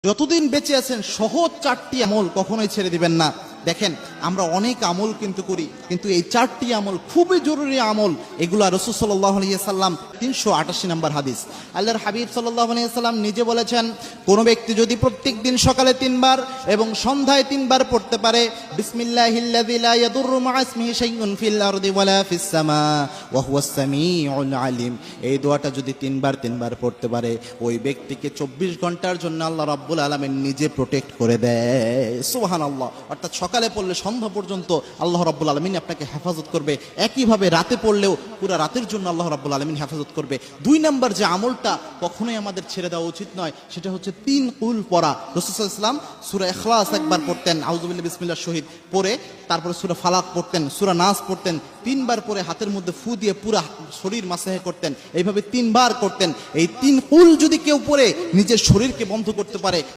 যতদিন বেঁচে আছেন সহজ চারটি আমল কখনোই ছেড়ে দিবেন না। দেখেন, আমরা অনেক আমল কিন্তু করি, কিন্তু এই চারটি আমল খুবই জরুরি আমল। এগুলা রাসূল সাল্লাল্লাহু আলাইহি ওয়াসাল্লাম 388 নম্বর হাদিস, আল্লাহর হাবিব সাল্লাল্লাহু আলাইহি ওয়াসাল্লাম নিজে বলেছেন, কোন ব্যক্তি যদি প্রত্যেক দিন সকালে 3 বার এবং সন্ধ্যায় 3 বার পড়তে পারে, বিসমিল্লাহিল্লাযী লা ইয়াদুররু মা'a ইসমিহি শাইউন ফিল আরদি ওয়ালা ফিস সামা ওয়া হুয়াস সামিউল আলিম, এই দোয়াটা যদি 3 বার পড়তে পারে, ওই ব্যক্তিকে 24 ঘন্টার জন্য আল্লাহ রাব্বুল আলামিন নিজে প্রোটেক্ট করে দেয়। সুবহানাল্লাহ। অর্থাৎ সকালে পড়লে সন্ধ্যা পর্যন্ত আল্লাহ রাব্বুল আলামিন আপনাকে হেফাজত করবে। একইভাবে রাতে পড়লেও পুরো রাতের জন্য আল্লাহ রাব্বুল আলামিন হেফাজত করবে। 2 নম্বর যে আমলটা কখনোই আমাদের ছেড়ে দেওয়া উচিত নয়, সেটা হচ্ছে 3 কুল পড়া। রাসূল সাল্লাল্লাহু আলাইহি ওয়াসাল্লাম সূরা ইখলাস একবার পড়তেন, আউযু বিল্লাহি বিসমিল্লাহির শহীদ পড়ে, তারপরে সূরা ফালাক পড়তেন, সূরা নাস পড়তেন, 3 বার পরে হাতের মধ্যে ফু দিয়ে পুরো শরীর মাসাহে করতেন। এইভাবে 3 বার করতেন। এই 3 কুল যদি কেউ পড়ে নিজের শরীরকে বন্ধ করতে পারে,